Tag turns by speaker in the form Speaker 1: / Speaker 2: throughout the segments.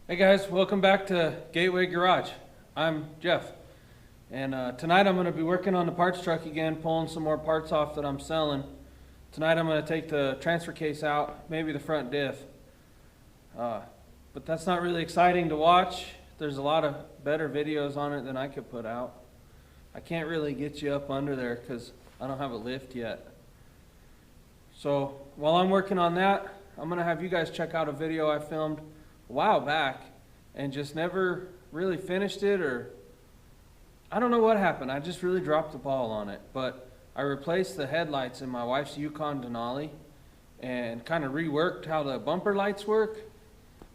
Speaker 1: Hey guys, welcome back to Gateway Garage. I'm Jeff, and tonight I'm going to be working on the parts truck again, pulling some more parts off that I'm selling. Tonight I'm going to take the transfer case out, maybe the front diff. But that's not really exciting to watch. There's a lot of better videos on it than I could put out. I can't really get you up under there because I don't have a lift yet. So while I'm working on that, I'm going to have you guys check out a video I filmed a while back and just never really finished it, or I don't know what happened. I just really dropped the ball on it. But I replaced the headlights in my wife's Yukon Denali and kind of reworked how the bumper lights work,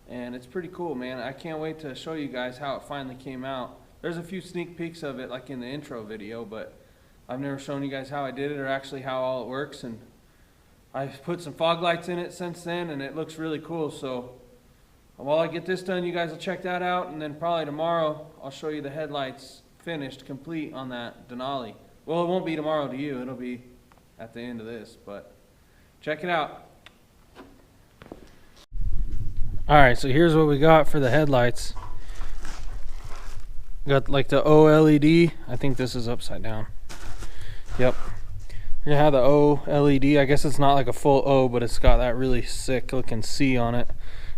Speaker 1: and it's pretty cool, man. I can't wait to show you guys how it finally came out. There's a few sneak peeks of it like in the intro video, but I've never shown you guys how I did it or actually how all it works. And I've put some fog lights in it since then, and it looks really cool. So while I get this done, you guys will check that out, and then probably tomorrow I'll show you the headlights finished, complete on that Denali. Well, it won't be tomorrow to you, it'll be at the end of this, but check it out. Alright, so here's what we got for the headlights. Got like the OLED. I think this is upside down. Yep. You're gonna have the OLED. I guess it's not like a full O, but it's got that really sick looking C on it.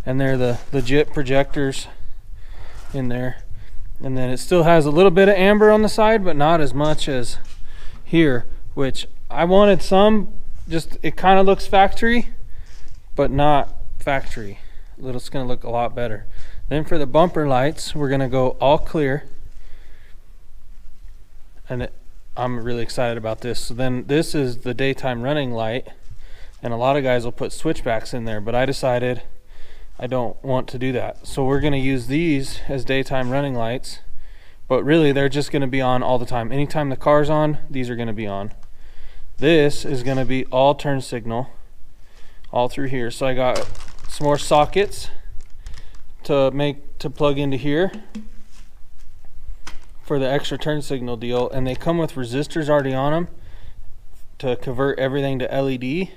Speaker 1: And they're the legit projectors in there. And then it still has a little bit of amber on the side, but not as much as here, which I wanted some. Just it kind of looks factory, but not factory. It's gonna look a lot better. Then for the bumper lights, we're gonna go all clear. And I'm really excited about this. So then this is the daytime running light, and a lot of guys will put switchbacks in there, but I decided I don't want to do that. So we're going to use these as daytime running lights, but really they're just going to be on all the time. Anytime the car's on, these are going to be on. This is going to be all turn signal all through here. So I got some more sockets to plug into here for the extra turn signal deal, and they come with resistors already on them to convert everything to LED.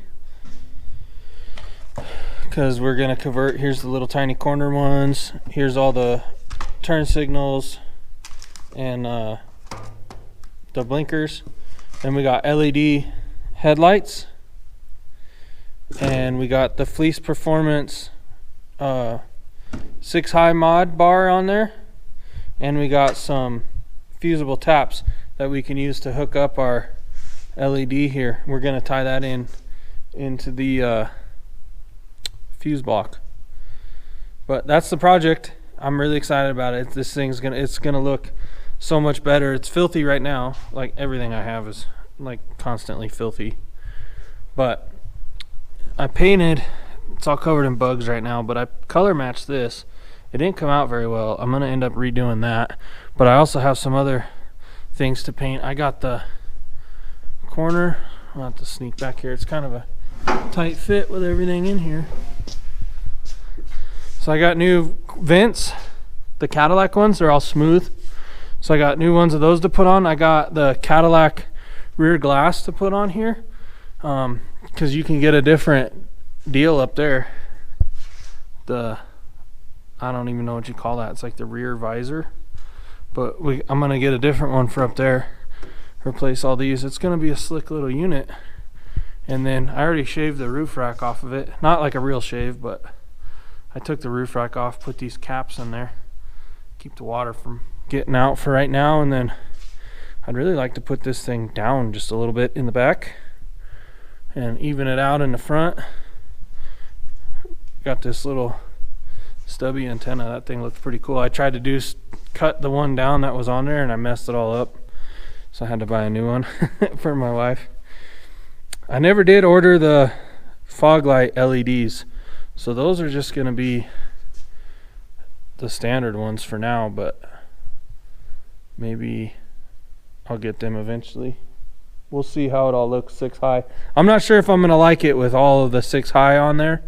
Speaker 1: Because we're going to convert, here's the little tiny corner ones, here's all the turn signals and the blinkers. Then we got LED headlights, and we got the Fleece Performance 6 high mod bar on there, and we got some fusible taps that we can use to hook up our LED here. We're going to tie that into the fuse block. But that's the project. I'm really excited about it. This thing's gonna look so much better. It's filthy right now. Like everything I have is like constantly filthy. But I painted, it's all covered in bugs right now, but I color matched this. It didn't come out very well. I'm gonna end up redoing that. But I also have some other things to paint. I got the corner. I'll have to sneak back here. It's kind of a tight fit with everything in here. So I got new vents, the Cadillac ones, they're all smooth. So I got new ones of those to put on. I got the Cadillac rear glass to put on here, because you can get a different deal up there. I don't even know what you call that. It's like the rear visor. But I'm gonna get a different one for up there. Replace all these. It's gonna be a slick little unit. And then I already shaved the roof rack off of it. Not like a real shave, but I took the roof rack off, put these caps in there, keep the water from getting out for right now. And then I'd really like to put this thing down just a little bit in the back and even it out in the front. Got this little stubby antenna. That thing looks pretty cool. I tried to cut the one down that was on there, and I messed it all up, so I had to buy a new one for my wife. I never did order the fog light LEDs, so those are just going to be the standard ones for now, but maybe I'll get them eventually. We'll see how it all looks 6 high. I'm not sure if I'm going to like it with all of the 6 high on there.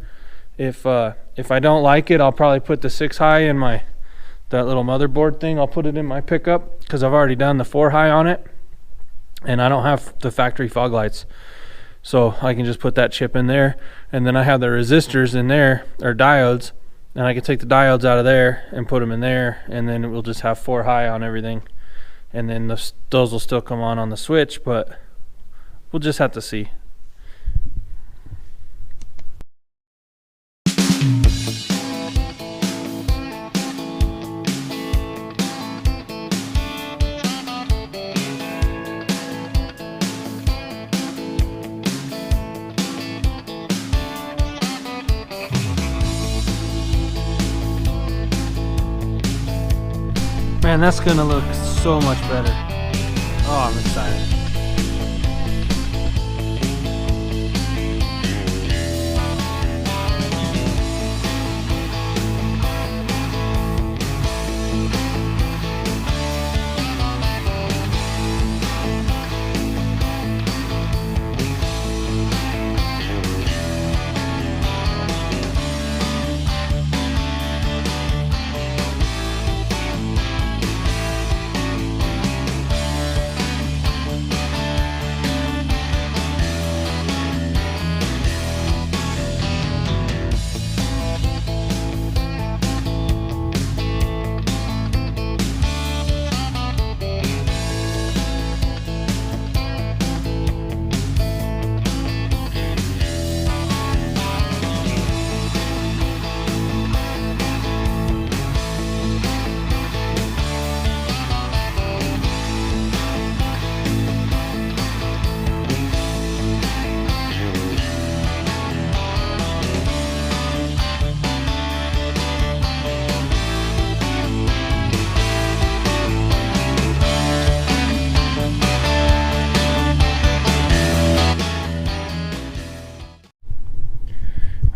Speaker 1: If I don't like it, I'll probably put the 6 high in that little motherboard thing. I'll put it in my pickup because I've already done the 4 high on it, and I don't have the factory fog lights. So I can just put that chip in there, and then I have the resistors in there, or diodes, and I could take the diodes out of there and put them in there, and then we'll just have 4 high on everything, and then those will still come on the switch, but we'll just have to see. Man, that's gonna look so much better. Oh, I'm excited.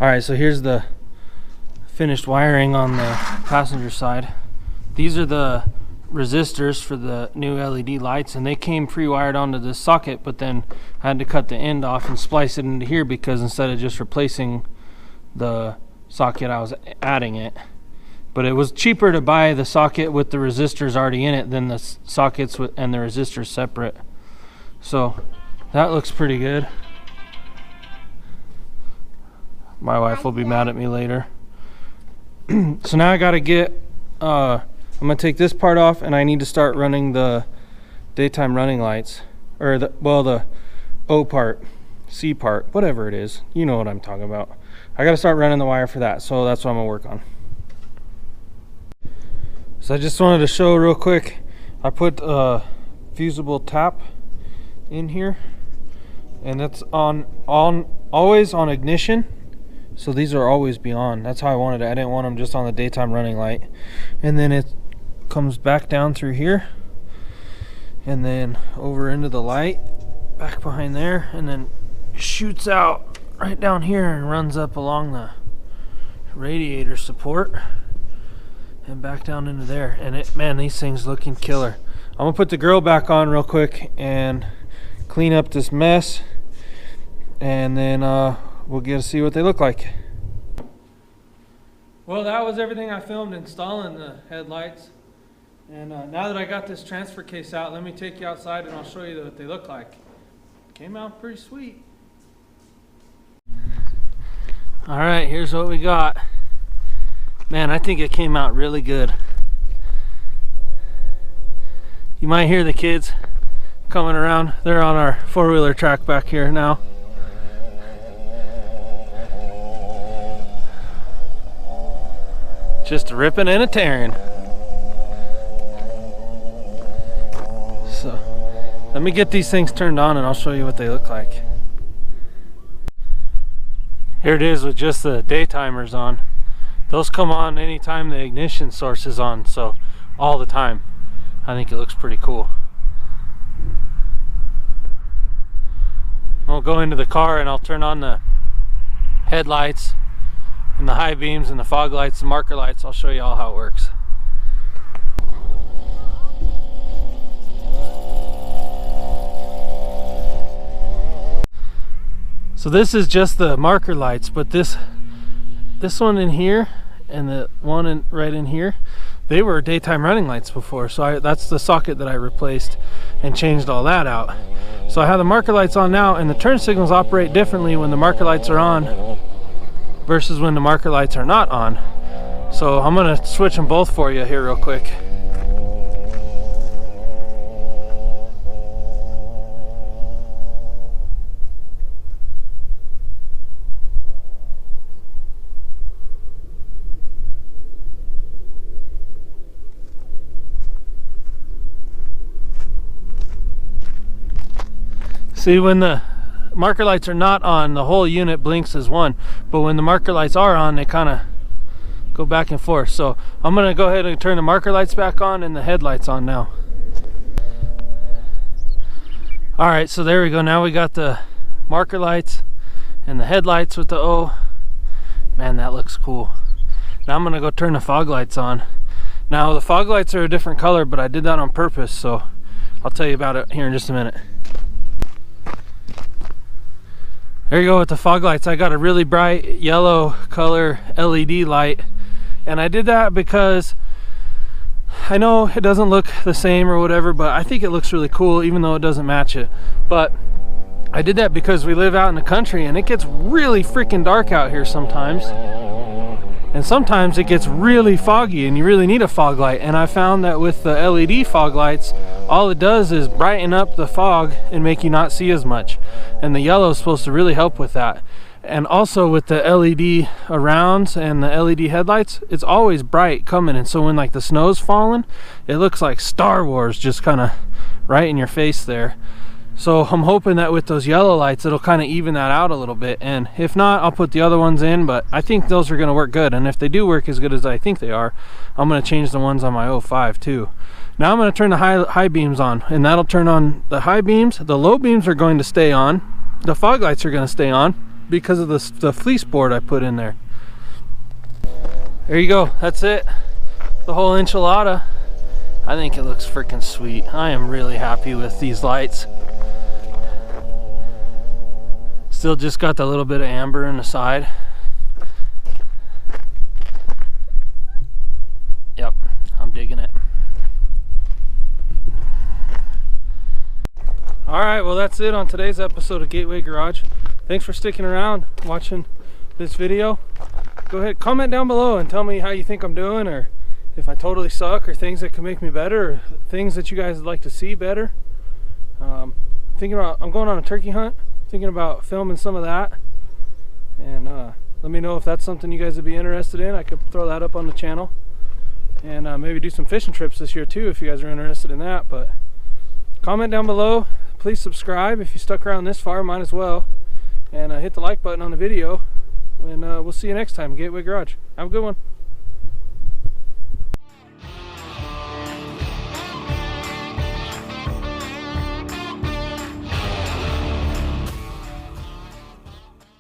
Speaker 1: Alright, so here's the finished wiring on the passenger side. These are the resistors for the new LED lights, and they came pre-wired onto this socket, but then I had to cut the end off and splice it into here because instead of just replacing the socket, I was adding it. But it was cheaper to buy the socket with the resistors already in it than the sockets and the resistors separate. So that looks pretty good. My wife will be mad at me later. So now I gotta get, I'm gonna take this part off, and I need to start running the daytime running lights, or the O part, C part, whatever it is. You know what I'm talking about. I gotta start running the wire for that, so that's what I'm gonna work on. So I just wanted to show real quick, I put a fusible tap in here, and that's always on ignition. So these are always be on. That's how I wanted it. I didn't want them just on the daytime running light. And then it comes back down through here, and then over into the light, back behind there, and then shoots out right down here and runs up along the radiator support and back down into there. And man, these things looking killer. I'm gonna put the grill back on real quick and clean up this mess, and then we'll get to see what they look like. Well, that was everything I filmed installing the headlights. And now that I got this transfer case out, let me take you outside and I'll show you what they look like. Came out pretty sweet. All right, here's what we got. Man, I think it came out really good. You might hear the kids coming around. They're on our four-wheeler track back here now. Just a ripping and a tearing. So let me get these things turned on and I'll show you what they look like. Here it is with just the daytimers on. Those come on anytime the ignition source is on, so all the time. I think it looks pretty cool. I'll go into the car and I'll turn on the headlights and the high beams and the fog lights and marker lights. I'll show you all how it works. So this is just the marker lights, but this one in here and the one right in here, they were daytime running lights before, so that's the socket that I replaced and changed all that out. So I have the marker lights on now, and the turn signals operate differently when the marker lights are on versus when the marker lights are not on. So I'm gonna switch them both for you here real quick. See, when the marker lights are not on, the whole unit blinks as one, but when the marker lights are on, they kind of go back and forth. So I'm going to go ahead and turn the marker lights back on and the headlights on now. Alright, so there we go. Now we got the marker lights and the headlights with the O. Man, that looks cool. Now I'm going to go turn the fog lights on. Now the fog lights are a different color, but I did that on purpose, so I'll tell you about it here in just a minute. There you go with the fog lights. I got a really bright yellow color LED light, and I did that because I know it doesn't look the same or whatever, but I think it looks really cool even though it doesn't match it. But I did that because we live out in the country and it gets really freaking dark out here sometimes, and sometimes it gets really foggy and you really need a fog light. And I found that with the LED fog lights, all it does is brighten up the fog and make you not see as much, and the yellow is supposed to really help with that. And also with the LED arounds and the LED headlights, it's always bright coming, and so when like the snow's falling, it looks like Star Wars just kind of right in your face there. So I'm hoping that with those yellow lights it'll kind of even that out a little bit, and if not, I'll put the other ones in, but I think those are going to work good. And if they do work as good as I think they are, I'm going to change the ones on my 05 too. Now I'm going to turn the high beams on, and that'll turn on the high beams. The low beams are going to stay on. The fog lights are going to stay on because of the fleece board I put in there. There you go. That's it. The whole enchilada. I think it looks freaking sweet. I am really happy with these lights. Still just got that little bit of amber in the side. Yep, I'm digging it. Alright, well that's it on today's episode of Gateway Garage. Thanks for sticking around, watching this video. Go ahead, comment down below and tell me how you think I'm doing, or if I totally suck, or things that can make me better, or things that you guys would like to see better. I'm going on a turkey hunt, thinking about filming some of that, and let me know if that's something you guys would be interested in. I could throw that up on the channel, and maybe do some fishing trips this year too if you guys are interested in that. But comment down below, please subscribe if you stuck around this far, might as well, and hit the like button on the video, and we'll see you next time, Gateway Garage. Have a good one.